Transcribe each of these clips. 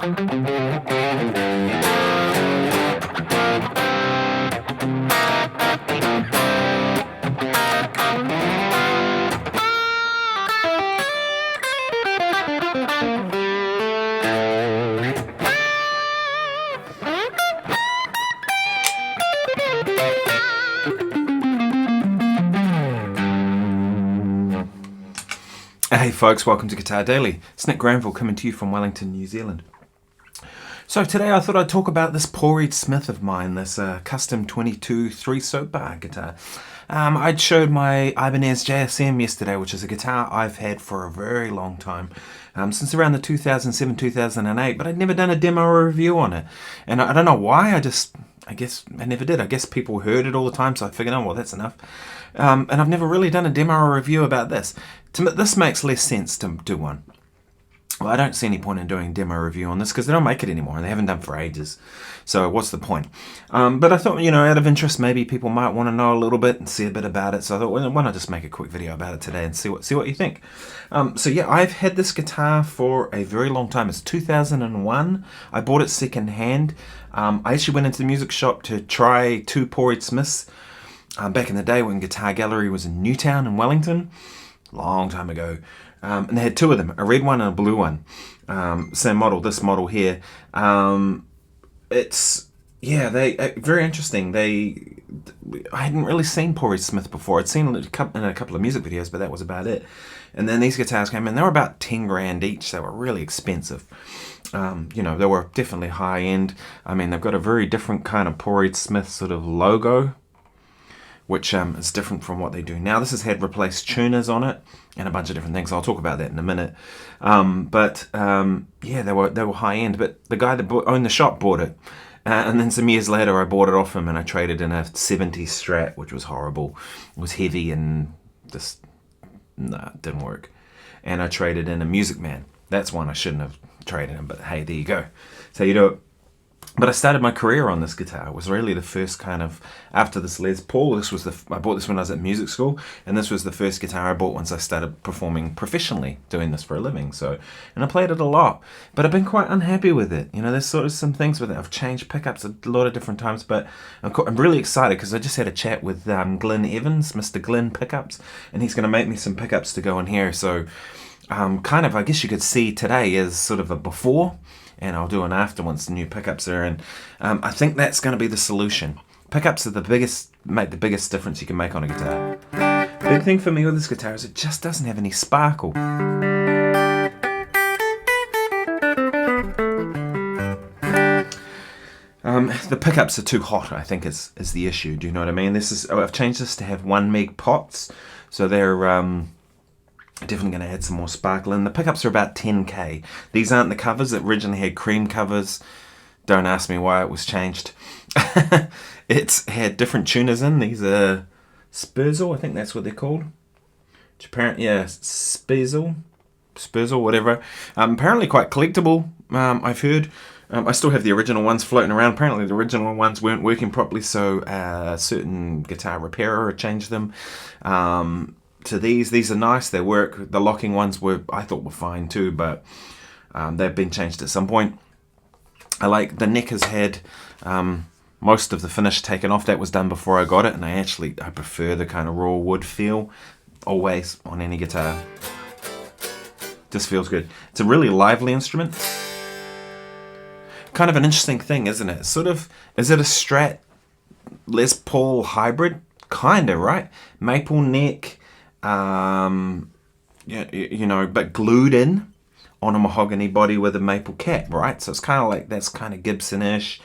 Hey folks, welcome to Guitar Daily. It's Nick Granville coming to you from Wellington, New Zealand. So today I thought I'd talk about this Paul Reed Smith of mine, this custom 22 3 Soapbar guitar. I'd showed my Ibanez JSM yesterday, which is a guitar I've had for a very long time, since around the 2007-2008, but I'd never done a demo or review on it. And I don't know why, I guess I never did. I guess people heard it all the time, so I figured, oh well, that's enough. And I've never really done a demo or review about this. This makes less sense to do one. Well, I don't see any point in doing a demo review on this because they don't make it anymore and they haven't done for ages. So what's the point? But I thought, out of interest, maybe people might want to know a little bit and see a bit about it. So I thought, well, why not just make a quick video about it today and see what you think. So yeah, I've had this guitar for a very long time. It's 2001. I bought it second hand. I actually went into the music shop to try two Paul Reed Smiths back in the day when Guitar Gallery was in Newtown in Wellington. Long time ago. And they had two of them, a red one and a blue one. Same model, this model here. It's, yeah, very interesting. I hadn't really seen Paul Reed Smith before. I'd seen it in a couple of music videos, but that was about it. And then these guitars came in. They were about 10 grand each. They were really expensive. They were definitely high end. I mean, they've got a very different kind of Paul Reed Smith sort of logo, which is different from what they do now. This has had replaced tuners on it and a bunch of different things. I'll talk about that in a minute. Yeah, they were high end. But the guy that owned the shop bought it, and then some years later I bought it off him and I traded in a 70s Strat, which was horrible. It was heavy and just it didn't work. And I traded in a Music Man. That's one I shouldn't have traded in, but hey, there you go. So you do it. But I started my career on this guitar. It was really the first kind of, after this Les Paul, I bought this when I was at music school, and this was the first guitar I bought once I started performing professionally, doing this for a living. And I played it a lot, but I've been quite unhappy with it. There's sort of some things with it. I've changed pickups a lot of different times, but I'm really excited because I just had a chat with Glenn Evans, Mr. Glenn Pickups, and he's going to make me some pickups to go in here. So I guess you could see today is sort of a before, and I'll do an after once the new pickups are in. I think that's going to be the solution. Pickups are make the biggest difference you can make on a guitar. The big thing for me with this guitar is it just doesn't have any sparkle. The pickups are too hot, I think is the issue. Do you know what I mean? I've changed this to have 1 meg pots, so they're definitely going to add some more sparkle in. The pickups are about 10k. These aren't the covers. It originally had cream covers. Don't ask me why it was changed. It's had different tuners in. These are Spurzl, I think that's what they're called. Spurzl, whatever. Apparently quite collectible, I've heard. I still have the original ones floating around. Apparently the original ones weren't working properly, so a certain guitar repairer changed them. To these are nice, they work. The locking ones I thought were fine too, but they've been changed at some point. I like the neck has had most of the finish taken off. That was done before I got it, and I prefer the kind of raw wood feel always on any guitar. Just feels good. It's a really lively instrument. Kind of an interesting thing, isn't it? Is it a Strat Les Paul hybrid? Kinda, right? Maple neck. But glued in on a mahogany body with a maple cap, right? So it's kind of like, that's kind of Gibson-ish.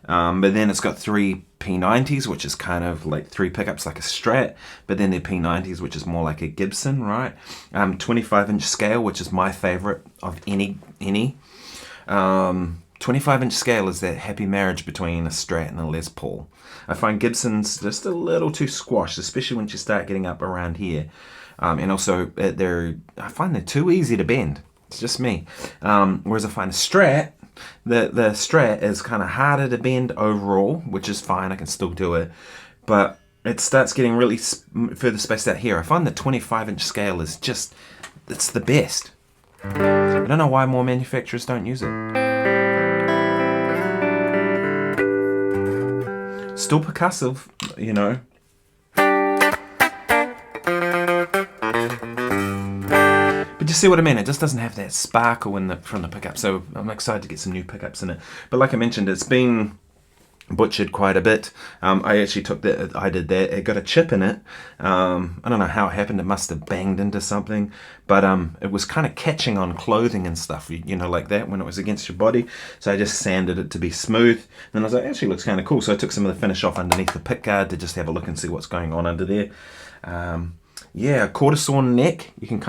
But then it's got 3 P90s, which is kind of like 3 pickups like a Strat, but then they're P90s, which is more like a Gibson, right? 25-inch scale, which is my favorite of any. 25-inch scale is that happy marriage between a Strat and a Les Paul. I find Gibson's just a little too squashed, especially once you start getting up around here. And also, I find they're too easy to bend. It's just me. Whereas I find a Strat, the Strat is kind of harder to bend overall, which is fine. I can still do it. But it starts getting really further spaced out here. I find the 25-inch scale is just, it's the best. I don't know why more manufacturers don't use it. still percussive, you know. But you see what I mean? It just doesn't have that sparkle from the pickup. So I'm excited to get some new pickups in it. But like I mentioned, it's been butchered quite a bit. I actually took that, I did that. It got a chip in it. I don't know how it happened. It must have banged into something. But it was kind of catching on clothing and stuff, you know, like that when it was against your body. So I just sanded it to be smooth. And I was like, actually looks kind of cool. So I took some of the finish off underneath the pick guard to just have a look and see what's going on under there. Yeah, quarter sawn neck. You can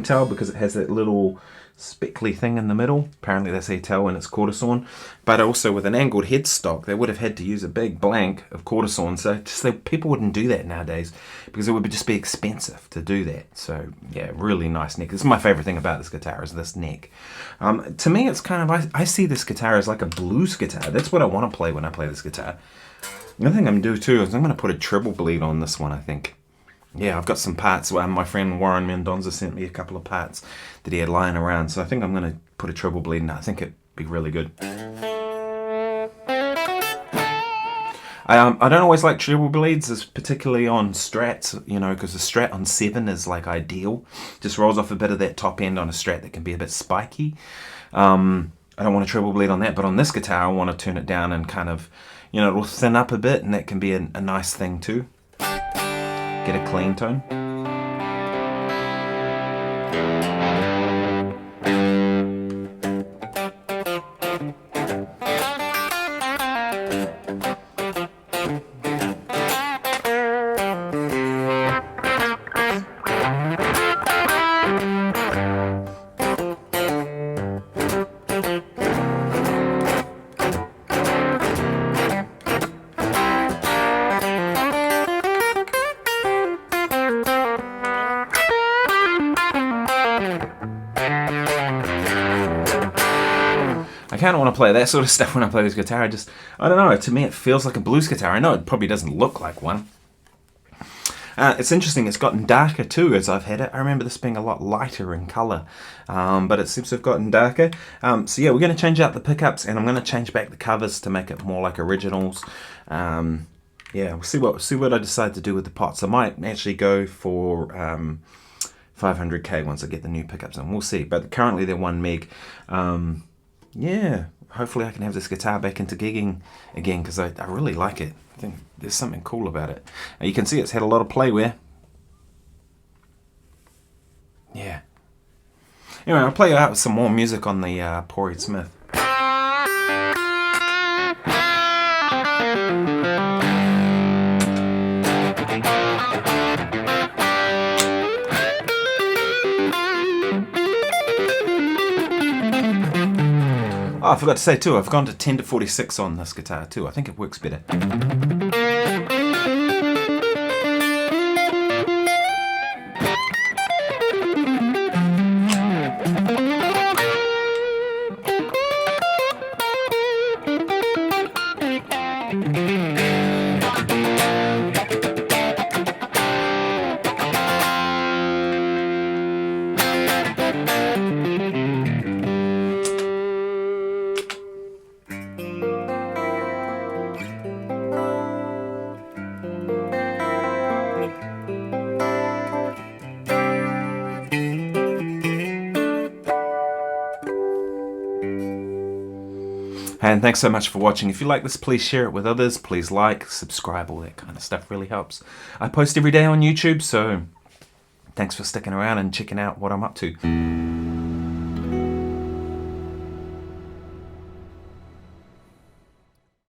tell because it has that little speckly thing in the middle. Apparently that's how you tell when it's quarter sawn. But also with an angled headstock, they would have had to use a big blank of quarter sawn. So people wouldn't do that nowadays because it would just be expensive to do that. So yeah, really nice neck. This is my favorite thing about this guitar, is this neck. To me, it's kind of, I see this guitar as like a blues guitar. That's what I want to play when I play this guitar. The other thing I'm going to do too is I'm going to put a treble bleed on this one, I think. Yeah, I've got some parts. My friend Warren Mendonza sent me a couple of parts that he had lying around. So I think I'm going to put a treble bleed in. I think it'd be really good. I don't always like treble bleeds, particularly on Strats, you know, because the Strat on 7 is like ideal. Just rolls off a bit of that top end on a Strat that can be a bit spiky. I don't want a treble bleed on that, but on this guitar I want to turn it down and kind of, you know, it'll thin up a bit, and that can be a nice thing too. Get a clean tone. I kind of want to play that sort of stuff when I play this guitar. I don't know, to me it feels like a blues guitar. I know it probably doesn't look like one. It's interesting, it's gotten darker too as I've had it. I remember this being a lot lighter in colour, but it seems to have gotten darker. So yeah, we're going to change out the pickups, and I'm going to change back the covers to make it more like originals. Yeah, we'll see what I decide to do with the pots. I might actually go for 500k once I get the new pickups in. We'll see, but currently they're 1 meg. Yeah, hopefully I can have this guitar back into gigging again, because I really like it. I think there's something cool about it. You can see it's had a lot of playware. Yeah. Anyway, I'll play you out with some more music on the Paul Reed Smith. Oh, I forgot to say too, I've gone to 10 to 46 on this guitar too. I think it works better. And thanks so much for watching. If you like this, please share it with others. Please like, subscribe, all that kind of stuff really helps. I post every day on YouTube, so thanks for sticking around and checking out what I'm up to.